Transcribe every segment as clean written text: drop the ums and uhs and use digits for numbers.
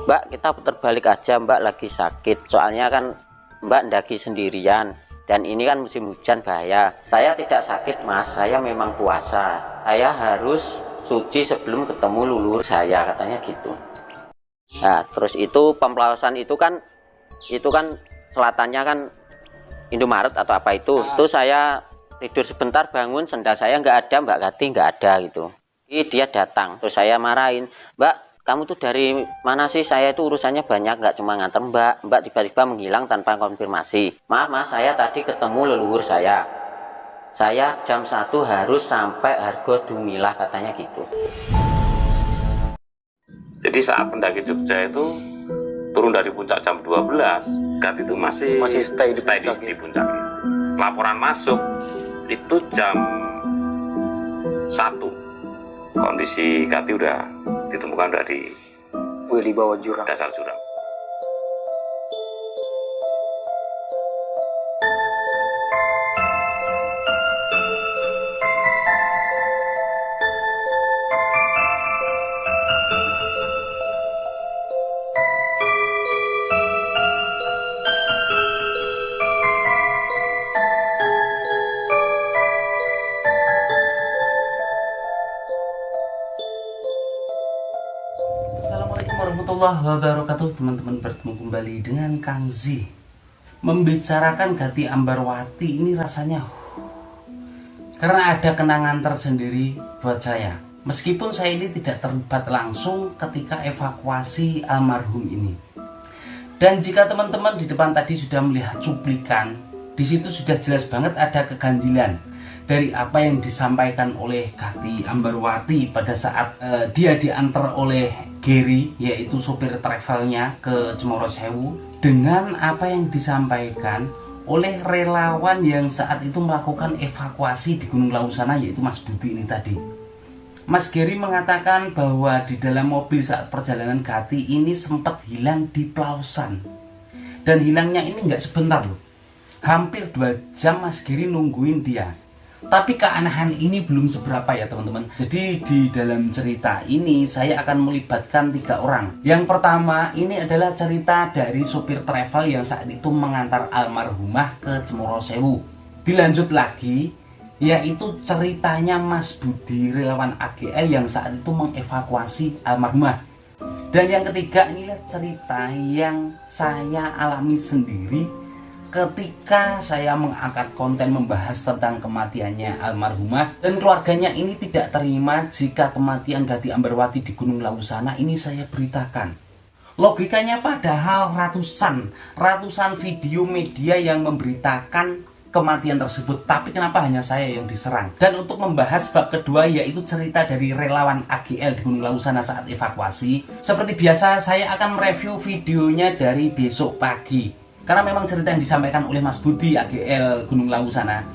Mbak, kita putar balik aja, Mbak lagi sakit. Soalnya kan Mbak ndaki sendirian. Dan ini kan musim hujan bahaya. Saya tidak sakit, Mas. Saya memang puasa. Saya harus suci sebelum ketemu leluhur saya, katanya gitu. Nah, terus itu pemplawasan itu kan selatannya kan Indomaret atau apa itu. Itu saya tidur sebentar bangun, sendal saya nggak ada, Mbak Kati nggak ada gitu. Jadi dia datang, terus saya marahin, Mbak, kamu tuh dari mana sih? Saya itu urusannya banyak, nggak cuma nganter Mbak. Mbak tiba-tiba menghilang tanpa konfirmasi. Maaf Mas, saya tadi ketemu leluhur saya. Saya jam 1 harus sampai Hargo Dumilah, katanya gitu. Jadi saat pendaki Jogja itu turun dari puncak jam 12, Gat itu masih stay di puncak. Laporan masuk itu jam 1. Kondisi Gati udah ditemukan dari di bawah jurang. dasar jurang. Assalamualaikum warahmatullahi wabarakatuh. Teman-teman, bertemu kembali dengan Kang Z. Membicarakan Gati Ambarwati ini rasanya karena ada kenangan tersendiri buat saya. Meskipun saya ini tidak terlibat langsung ketika evakuasi almarhum ini. Dan jika teman-teman di depan tadi sudah melihat cuplikan, di situ sudah jelas banget ada keganjilan dari apa yang disampaikan oleh Gati Ambarwati pada saat dia diantar oleh Gary, yaitu sopir travelnya ke Cemoro Sewu, dengan apa yang disampaikan oleh relawan yang saat itu melakukan evakuasi di Gunung Lawu sana, yaitu Mas Budi ini tadi. Mas Gary mengatakan bahwa di dalam mobil saat perjalanan Gati ini sempat hilang di Plausan. Dan hilangnya ini nggak sebentar loh, hampir 2 jam Mas Gary nungguin dia. Tapi keanehan ini belum seberapa ya teman-teman. Jadi di dalam cerita ini saya akan melibatkan 3 orang. Yang pertama ini adalah cerita dari sopir travel yang saat itu mengantar almarhumah ke Cemoro Sewu. Dilanjut lagi, yaitu ceritanya Mas Budi relawan AGL yang saat itu mengevakuasi almarhumah. Dan yang ketiga inilah cerita yang saya alami sendiri ketika saya mengangkat konten membahas tentang kematiannya almarhumah, dan keluarganya ini tidak terima jika kematian Gati Ambarwati di Gunung Lawu sana ini saya beritakan. Logikanya padahal ratusan video media yang memberitakan kematian tersebut, tapi kenapa hanya saya yang diserang? Dan untuk membahas bab kedua, yaitu cerita dari relawan AGL di Gunung Lawu sana saat evakuasi, seperti biasa saya akan mereview videonya dari besok pagi. Karena memang cerita yang disampaikan oleh Mas Budi AGL Gunung Lawu sana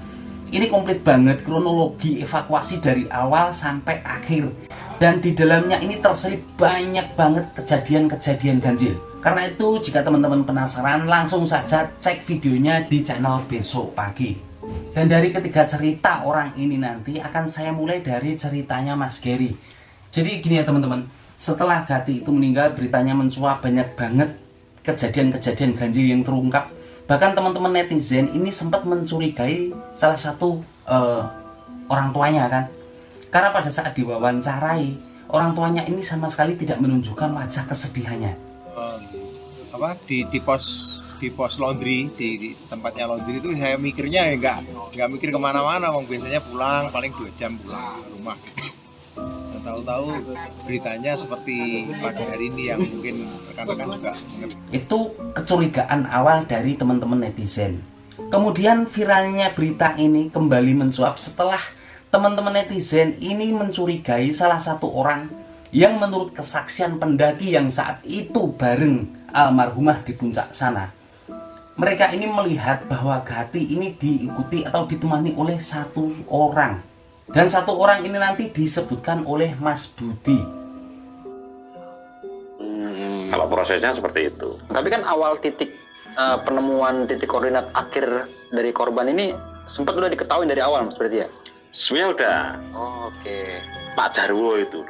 ini komplit banget, kronologi evakuasi dari awal sampai akhir. Dan di dalamnya ini terselip banyak banget kejadian-kejadian ganjil. Karena itu jika teman-teman penasaran, langsung saja cek videonya di channel besok pagi. Dan dari ketiga cerita orang ini nanti akan saya mulai dari ceritanya Mas Gary. Jadi gini ya teman-teman, setelah Gati itu meninggal, beritanya mencuat, banyak banget kejadian-kejadian ganjil yang terungkap. Bahkan teman-teman netizen ini sempat mencurigai salah satu orang tuanya kan. Karena pada saat diwawancarai, orang tuanya ini sama sekali tidak menunjukkan wajah kesedihannya. Di pos laundry, di tempatnya laundry itu saya mikirnya ya nggak mikir kemana-mana, biasanya pulang paling 2 jam pulang rumah. Tahu-tahu beritanya seperti pada hari ini yang mungkin rekan-rekan juga mengerti. Itu kecurigaan awal dari teman-teman netizen. Kemudian viralnya berita ini kembali mencuat setelah teman-teman netizen ini mencurigai salah satu orang yang menurut kesaksian pendaki yang saat itu bareng almarhumah di puncak sana, mereka ini melihat bahwa Gati ini diikuti atau ditemani oleh 1 orang. Dan 1 orang ini nanti disebutkan oleh Mas Budi. Kalau prosesnya seperti itu. Tapi kan awal titik penemuan titik koordinat akhir dari korban ini sempat udah diketahui dari awal, Mas, berarti ya? Sebenarnya udah. Oh, oke. Pak Jarwo itu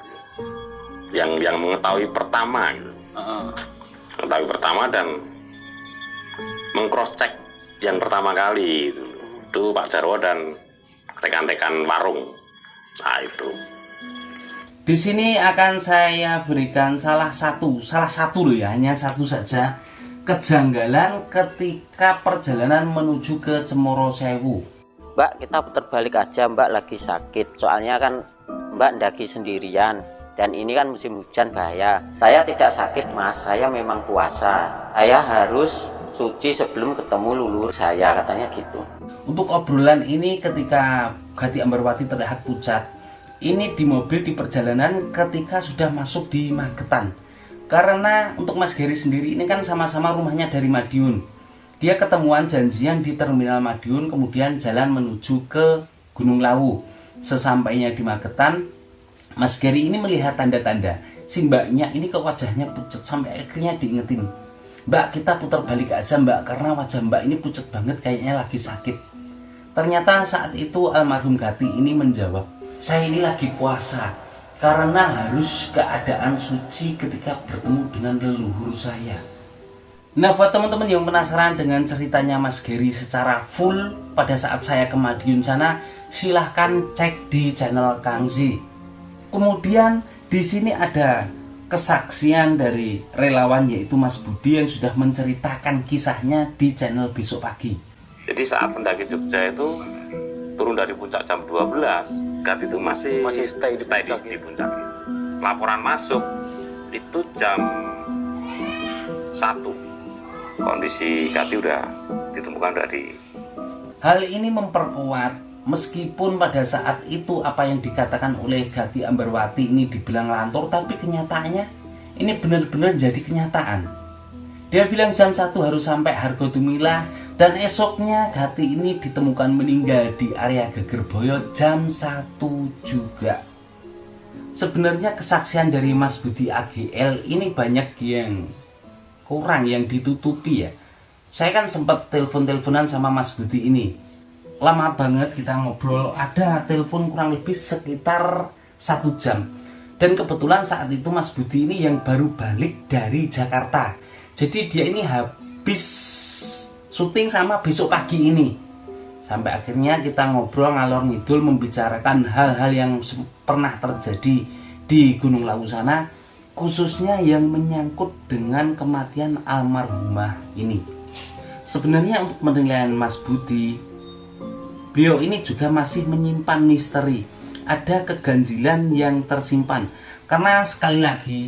yang mengetahui pertama gitu. Tapi pertama dan mengcross check yang pertama kali itu Pak Jarwo dan rekan-rekan warung. Nah itu. Di sini akan saya berikan salah satu loh ya, hanya satu saja kejanggalan ketika perjalanan menuju ke Cemoro Sewu. Mbak, kita putar balik aja, Mbak lagi sakit. Soalnya kan Mbak ndaki sendirian dan ini kan musim hujan bahaya. Saya tidak sakit, Mas. Saya memang puasa. Saya harus suci sebelum ketemu lulur saya, katanya gitu. Untuk obrolan ini ketika Gati Ambarwati terlihat pucat, ini di mobil di perjalanan ketika sudah masuk di Magetan. Karena untuk Mas Gary sendiri ini kan sama-sama rumahnya dari Madiun. Dia ketemuan janjian di Terminal Madiun, kemudian jalan menuju ke Gunung Lawu. Sesampainya di Magetan, Mas Gary ini melihat tanda-tanda. Si mbaknya ini ke wajahnya pucat sampai akhirnya diingetin, "Mbak, kita putar balik aja, Mbak, karena wajah Mbak ini pucat banget, kayaknya lagi sakit." Ternyata saat itu almarhum Gati ini menjawab, "Saya ini lagi puasa karena harus keadaan suci ketika bertemu dengan leluhur saya." Nah, buat teman-teman yang penasaran dengan ceritanya Mas Gary secara full pada saat saya ke Madiun sana, silahkan cek di channel Kang Z. Kemudian di sini ada kesaksian dari relawan yaitu Mas Budi yang sudah menceritakan kisahnya di channel Besok Pagi. Jadi saat pendaki Jogja itu turun dari puncak jam 12, Gati itu masih stay di puncak. Laporan masuk itu jam 1. Kondisi Gati udah ditemukan dari. Hal ini memperkuat meskipun pada saat itu apa yang dikatakan oleh Gati Ambarwati ini dibilang lantur, tapi kenyataannya ini benar-benar jadi kenyataan. Dia bilang jam 1 harus sampai Hargodumilah, dan esoknya Gati ini ditemukan meninggal di area Gegerboyo jam 1 juga. Sebenarnya kesaksian dari Mas Budi AGL ini banyak yang kurang, yang ditutupi ya. Saya kan sempat telepon-teleponan sama Mas Budi ini. Lama banget kita ngobrol, ada telepon kurang lebih sekitar 1 jam. Dan kebetulan saat itu Mas Budi ini yang baru balik dari Jakarta. Jadi dia ini habis syuting sama Besok Pagi ini. Sampai akhirnya kita ngobrol ngalor ngidul membicarakan hal-hal yang pernah terjadi di Gunung Lawu sana, khususnya yang menyangkut dengan kematian almarhumah ini. Sebenarnya untuk penilaian Mas Budi, beliau ini juga masih menyimpan misteri. Ada keganjilan yang tersimpan. Karena sekali lagi,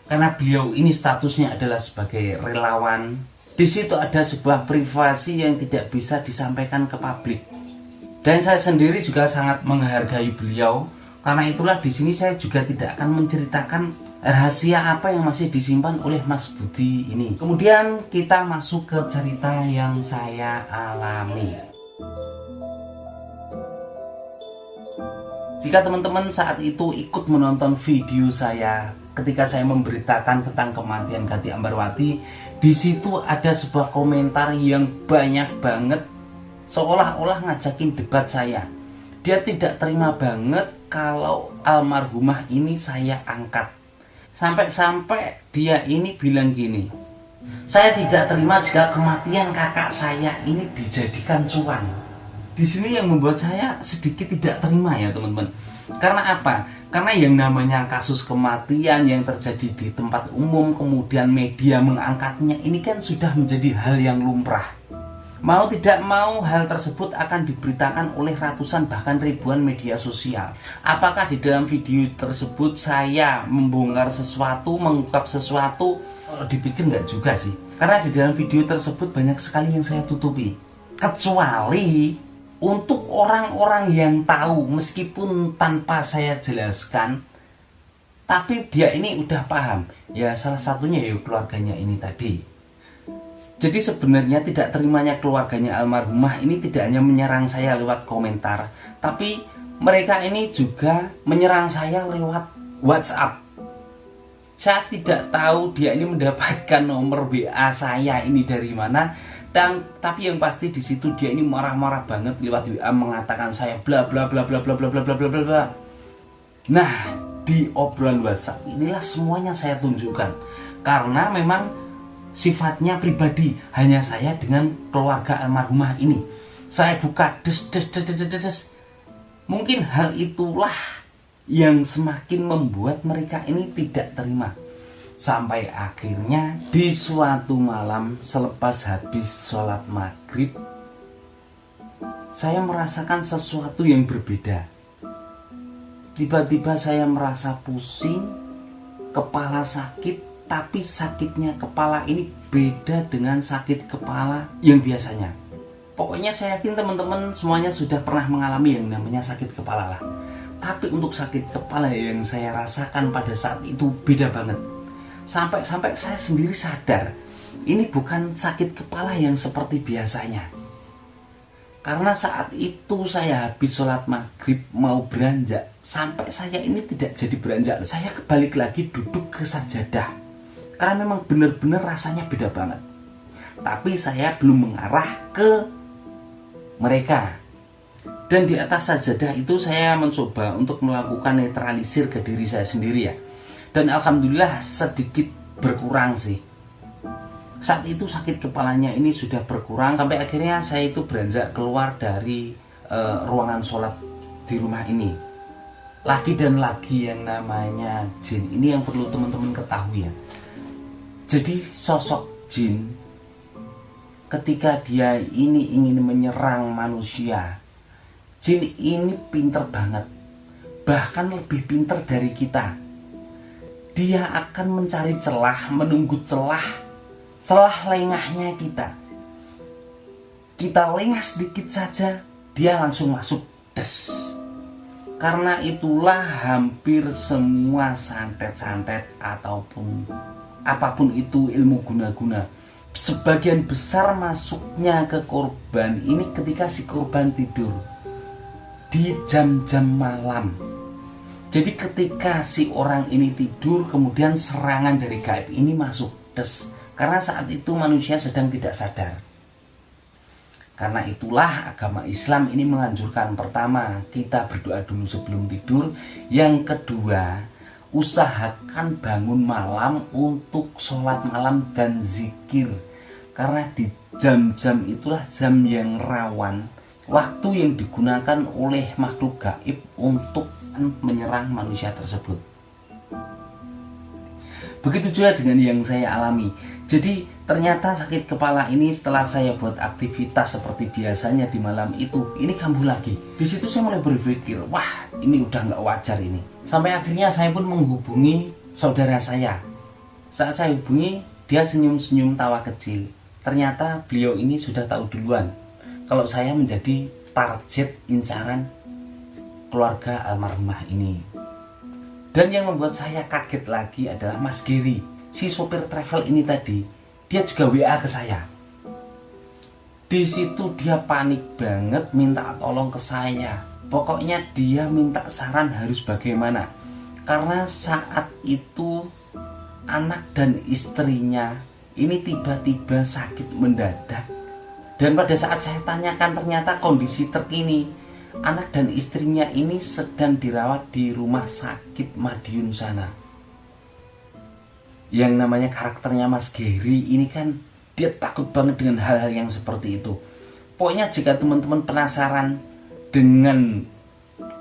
karena beliau ini statusnya adalah sebagai relawan, di situ ada sebuah privasi yang tidak bisa disampaikan ke publik. Dan saya sendiri juga sangat menghargai beliau. Karena itulah di sini saya juga tidak akan menceritakan rahasia apa yang masih disimpan oleh Mas Budi ini. Kemudian kita masuk ke cerita yang saya alami. Jika teman-teman saat itu ikut menonton video saya ketika saya memberitakan tentang kematian Gati Ambarwati, di situ ada sebuah komentar yang banyak banget seolah-olah ngajakin debat saya. Dia tidak terima banget kalau almarhumah ini saya angkat. Sampai-sampai dia ini bilang gini, "Saya tidak terima jika kematian kakak saya ini dijadikan cuan." Di sini yang membuat saya sedikit tidak terima ya teman-teman. Karena apa? Karena yang namanya kasus kematian yang terjadi di tempat umum kemudian media mengangkatnya, ini kan sudah menjadi hal yang lumrah. Mau tidak mau hal tersebut akan diberitakan oleh ratusan bahkan ribuan media sosial. Apakah di dalam video tersebut saya membongkar sesuatu, mengungkap sesuatu? Kalau dipikir nggak juga sih. Karena di dalam video tersebut banyak sekali yang saya tutupi. Kecuali untuk orang-orang yang tahu, meskipun tanpa saya jelaskan, tapi dia ini udah paham. Ya salah satunya ya keluarganya ini tadi. Jadi sebenarnya tidak terimanya keluarganya almarhumah ini tidak hanya menyerang saya lewat komentar, tapi mereka ini juga menyerang saya lewat WhatsApp. Saya tidak tahu dia ini mendapatkan nomor WA saya ini dari mana, tapi yang pasti di situ dia ini marah-marah banget lewat WA mengatakan saya bla bla bla bla bla bla bla bla bla bla. Nah, di obrolan WhatsApp inilah semuanya saya tunjukkan. karena memang sifatnya pribadi, hanya saya dengan keluarga almarhumah ini. Saya buka des. Mungkin hal itulah yang semakin membuat mereka ini tidak terima. Sampai akhirnya di suatu malam selepas habis sholat maghrib, saya merasakan sesuatu yang berbeda. Tiba-tiba saya merasa pusing, kepala sakit, tapi sakitnya kepala ini beda dengan sakit kepala yang biasanya. Pokoknya saya yakin teman-teman semuanya sudah pernah mengalami yang namanya sakit kepala lah. Tapi untuk sakit kepala yang saya rasakan pada saat itu beda banget. Sampai saya sendiri sadar, ini bukan sakit kepala yang seperti biasanya. Karena saat itu saya habis sholat maghrib mau beranjak, sampai saya ini tidak jadi beranjak. Saya balik lagi duduk ke sajadah, karena memang benar-benar rasanya beda banget. Tapi saya belum mengarah ke mereka. Dan di atas sajadah itu saya mencoba untuk melakukan netralisir ke diri saya sendiri ya. Dan alhamdulillah sedikit berkurang sih. Saat itu sakit kepalanya ini sudah berkurang, sampai akhirnya saya itu beranjak keluar dari ruangan sholat di rumah ini. Lagi dan lagi yang namanya jin ini yang perlu teman-teman ketahui ya. Jadi sosok jin ketika dia ini ingin menyerang manusia, jin ini pinter banget, bahkan lebih pinter dari kita. Dia akan mencari celah, menunggu celah lengahnya kita. Kita lengah sedikit saja, dia langsung masuk des. Karena itulah hampir semua santet-santet ataupun apapun itu ilmu guna-guna, sebagian besar masuknya ke korban ini ketika si korban tidur di jam-jam malam. Jadi ketika si orang ini tidur, kemudian serangan dari gaib ini masuk des. Karena saat itu manusia sedang tidak sadar. Karena itulah agama Islam ini menganjurkan, pertama, kita berdoa dulu sebelum tidur. Yang kedua, usahakan bangun malam untuk sholat malam dan zikir. Karena di jam-jam itulah jam yang rawan, waktu yang digunakan oleh makhluk gaib untuk menyerang manusia tersebut. Begitu juga dengan yang saya alami. Jadi ternyata sakit kepala ini setelah saya buat aktivitas seperti biasanya di malam itu, ini kambuh lagi. Di situ saya mulai berpikir, wah ini udah nggak wajar ini. Sampai akhirnya saya pun menghubungi saudara saya. Saat saya hubungi, dia senyum-senyum tawa kecil. Ternyata beliau ini sudah tahu duluan kalau saya menjadi target incaran keluarga almarhumah ini. Dan yang membuat saya kaget lagi adalah Mas Giri, si sopir travel ini tadi, dia juga WA ke saya. Di situ dia panik banget minta tolong ke saya. Pokoknya dia minta saran harus bagaimana. Karena saat itu anak dan istrinya ini tiba-tiba sakit mendadak. Dan pada saat saya tanyakan, ternyata kondisi terkini anak dan istrinya ini sedang dirawat di rumah sakit Madiun sana. Yang namanya karakternya Mas Giri ini kan, dia takut banget dengan hal-hal yang seperti itu. Pokoknya jika teman-teman penasaran dengan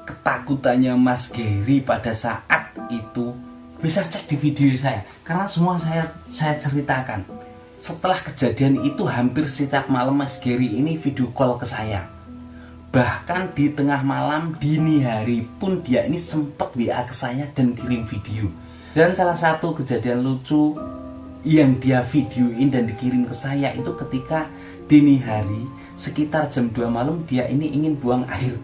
ketakutannya Mas Giri pada saat itu, bisa cek di video saya, karena semua saya ceritakan. Setelah kejadian itu hampir setiap malam Mas Giri ini video call ke saya. Bahkan di tengah malam, dini hari pun dia ini sempat WA ke saya dan kirim video. Dan salah satu kejadian lucu yang dia videoin dan dikirim ke saya itu ketika dini hari sekitar jam 2 malam dia ini ingin buang air.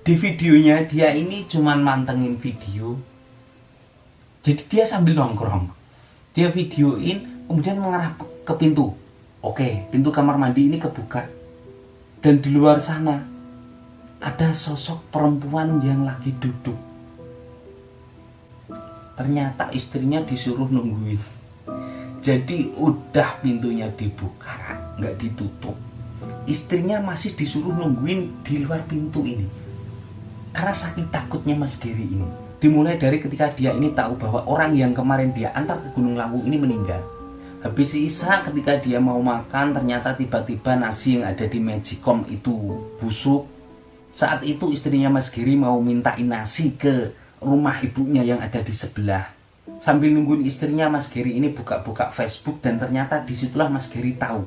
Di videonya dia ini cuman mantengin video. Jadi dia sambil nongkrong, dia videoin kemudian mengarah ke pintu. Oke, pintu kamar mandi ini kebuka. Dan di luar sana ada sosok perempuan yang lagi duduk. Ternyata istrinya disuruh nungguin. Jadi udah pintunya dibuka, nggak ditutup, istrinya masih disuruh nungguin di luar pintu ini. Karena saking takutnya Mas Giri ini. Dimulai dari ketika dia ini tahu bahwa orang yang kemarin dia antar ke Gunung Lawu ini meninggal. Habis Isya ketika dia mau makan, ternyata tiba-tiba nasi yang ada di Magicom itu busuk. Saat itu istrinya Mas Giri mau mintain nasi ke rumah ibunya yang ada di sebelah. Sambil nungguin istrinya, Mas Giri ini buka-buka Facebook dan ternyata disitulah Mas Giri tahu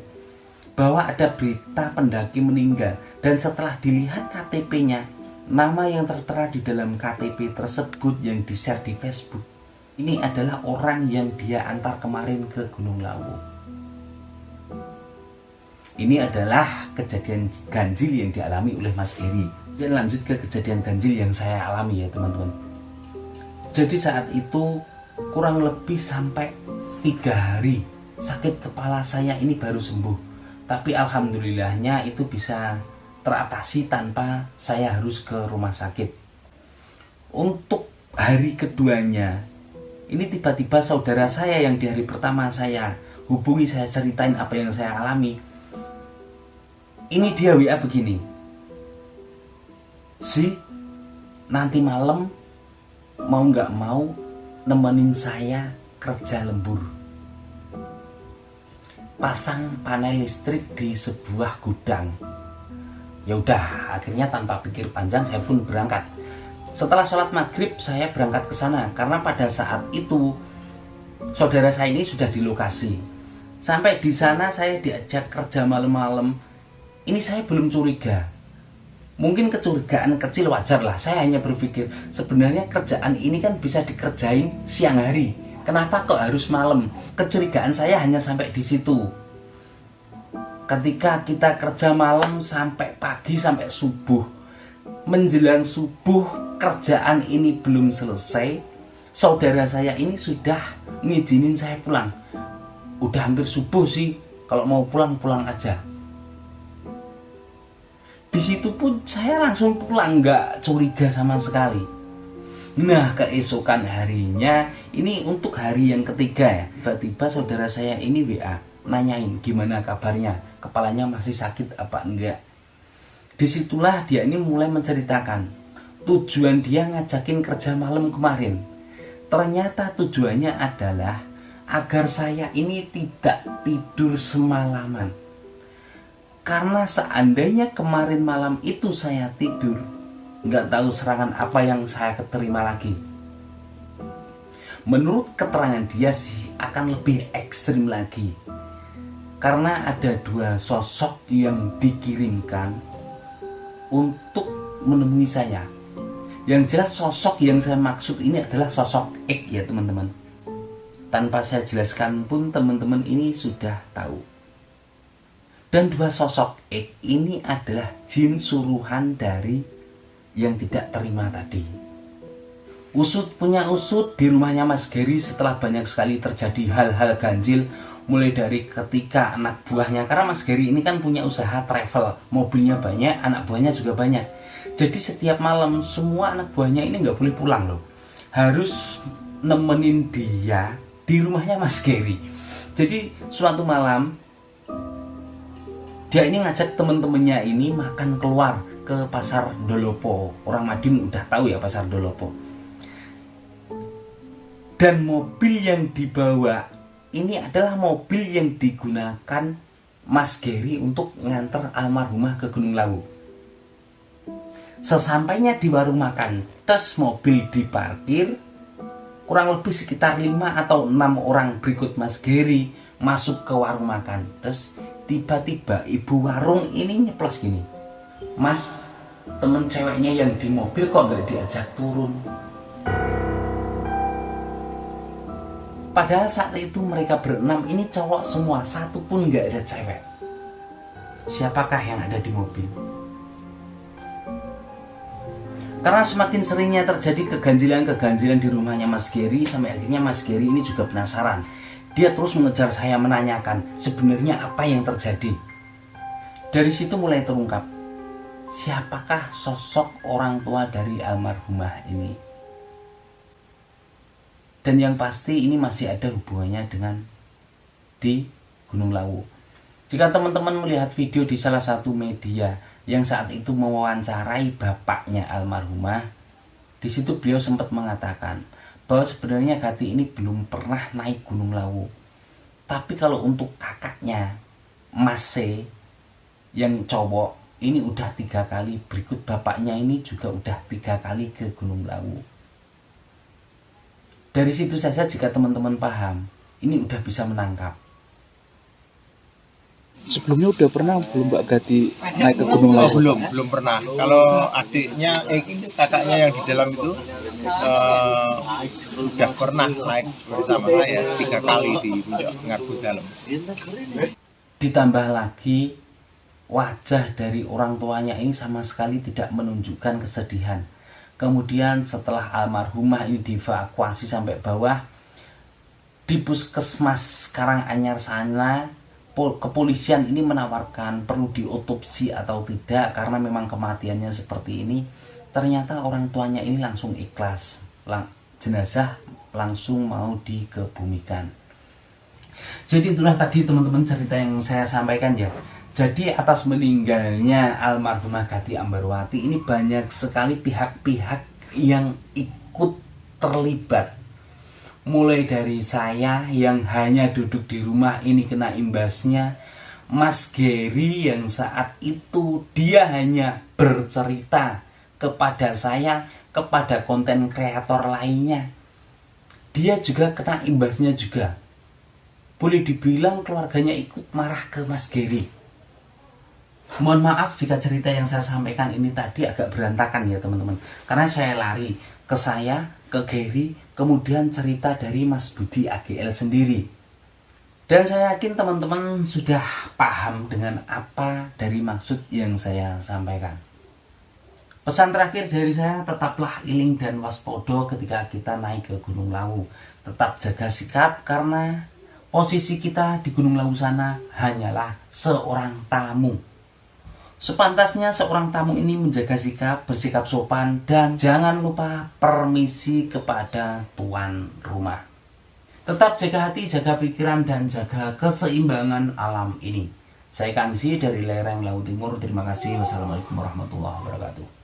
bahwa ada berita pendaki meninggal. Dan setelah dilihat KTP-nya, nama yang tertera di dalam KTP tersebut yang di-share di Facebook, ini adalah orang yang dia antar kemarin ke Gunung Lawu. Ini adalah kejadian ganjil yang dialami oleh Mas Giri. Dan lanjut ke kejadian ganjil yang saya alami ya teman-teman. Jadi saat itu kurang lebih sampai 3 hari sakit kepala saya ini baru sembuh. Tapi alhamdulillahnya itu bisa teratasi tanpa saya harus ke rumah sakit. Untuk hari keduanya, ini tiba-tiba saudara saya yang di hari pertama saya hubungi, saya ceritain apa yang saya alami. Ini dia WA begini, "Si, nanti malam mau nggak mau nemenin saya kerja lembur. Pasang panel listrik di sebuah gudang." Ya udah, akhirnya tanpa pikir panjang saya pun berangkat. Setelah sholat maghrib saya berangkat ke sana karena pada saat itu saudara saya ini sudah di lokasi. Sampai di sana saya diajak kerja malam-malam. Ini saya belum curiga. Mungkin kecurigaan kecil wajar lah. Saya hanya berpikir sebenarnya kerjaan ini kan bisa dikerjain siang hari. Kenapa kok harus malam? Kecurigaan saya hanya sampai di situ. Ketika kita kerja malam sampai pagi, sampai subuh, menjelang subuh kerjaan ini belum selesai, saudara saya ini sudah ngizinin saya pulang. Udah hampir subuh sih, kalau mau pulang aja. Di situ pun saya langsung pulang, nggak curiga sama sekali. Nah, keesokan harinya, ini untuk hari yang ketiga ya, tiba-tiba saudara saya ini WA, nanyain gimana kabarnya, kepalanya masih sakit apa enggak. Disitulah dia ini mulai menceritakan tujuan dia ngajakin kerja malam kemarin. Ternyata tujuannya adalah agar saya ini tidak tidur semalaman. Karena seandainya kemarin malam itu saya tidur, nggak tahu serangan apa yang saya keterima lagi. Menurut keterangan dia sih akan lebih ekstrim lagi. Karena ada 2 sosok yang dikirimkan untuk menemui saya. Yang jelas sosok yang saya maksud ini adalah sosok X ya teman-teman. Tanpa saya jelaskan pun teman-teman ini sudah tahu. Dan 2 sosok X ini adalah jin suruhan dari yang tidak terima tadi. Usut punya usut, di rumahnya Mas Giri setelah banyak sekali terjadi hal-hal ganjil. Mulai dari ketika anak buahnya, karena Mas Giri ini kan punya usaha travel, mobilnya banyak, anak buahnya juga banyak. Jadi setiap malam semua anak buahnya ini nggak boleh pulang loh, harus nemenin dia di rumahnya Mas Giri. Jadi suatu malam dia ini ngajak temen-temennya ini makan keluar ke pasar Dolopo. Orang Madiun udah tahu ya pasar Dolopo. Dan mobil yang dibawa ini adalah mobil yang digunakan Mas Giri untuk nganter almarhumah ke Gunung Lawu. Sesampainya di warung makan, tes mobil diparkir, kurang lebih sekitar 5 atau 6 orang berikut Mas Giri masuk ke warung makan. Terus tiba-tiba ibu warung ini nyeplos gini, "Mas, temen ceweknya yang di mobil kok nggak diajak turun?" Padahal saat itu mereka berenam ini cowok semua, satu pun nggak ada cewek. Siapakah yang ada di mobil? Karena semakin seringnya terjadi keganjilan-keganjilan di rumahnya Mas Giri, sampai akhirnya Mas Giri ini juga penasaran. Dia terus mengejar saya, menanyakan sebenarnya apa yang terjadi. Dari situ mulai terungkap, siapakah sosok orang tua dari almarhumah ini. Dan yang pasti ini masih ada hubungannya dengan di Gunung Lawu. Jika teman-teman melihat video di salah satu media yang saat itu mewawancarai bapaknya almarhumah, Di situ beliau sempat mengatakan bahwa sebenarnya Gati ini belum pernah naik Gunung Lawu. Tapi kalau untuk kakaknya, Mas C, yang cowok, ini udah 3 kali. Berikut bapaknya ini juga udah 3 kali ke Gunung Lawu. Dari situ saja jika teman-teman paham, ini udah bisa menangkap. Sebelumnya udah pernah belum Mbak Gati naik ke Gunung Oh, Lawu? belum pernah. Kalau adiknya, kakaknya yang di dalam itu udah pernah naik bersama saya 3 kali di puncak Ngargo Dalam. Ditambah lagi, wajah dari orang tuanya ini sama sekali tidak menunjukkan kesedihan. Kemudian setelah almarhumah ini dievakuasi sampai bawah, di puskesmas Karanganyar sana, kepolisian ini menawarkan perlu diotopsi atau tidak karena memang kematiannya seperti ini. Ternyata orang tuanya ini langsung ikhlas, jenazah langsung mau dikebumikan. Jadi itulah tadi teman-teman cerita yang saya sampaikan ya. Jadi atas meninggalnya almarhumah Gati Ambarwati ini banyak sekali pihak-pihak yang ikut terlibat. Mulai dari saya yang hanya duduk di rumah ini kena imbasnya, Mas Gary yang saat itu dia hanya bercerita kepada saya, kepada konten kreator lainnya. Dia juga kena imbasnya juga. Boleh dibilang keluarganya ikut marah ke Mas Gary. Mohon maaf jika cerita yang saya sampaikan ini tadi agak berantakan ya teman-teman. Karena saya lari ke saya, ke Gary, kemudian cerita dari Mas Budi AGL sendiri. Dan saya yakin teman-teman sudah paham dengan apa dari maksud yang saya sampaikan. Pesan terakhir dari saya, tetaplah iling dan waspada ketika kita naik ke Gunung Lawu. Tetap jaga sikap karena posisi kita di Gunung Lawu sana hanyalah seorang tamu. Sepantasnya seorang tamu ini menjaga sikap, bersikap sopan, dan jangan lupa permisi kepada tuan rumah. Tetap jaga hati, jaga pikiran, dan jaga keseimbangan alam ini. Saya Kangsi dari lereng Lawu Timur. Terima kasih. Wassalamualaikum warahmatullahi wabarakatuh.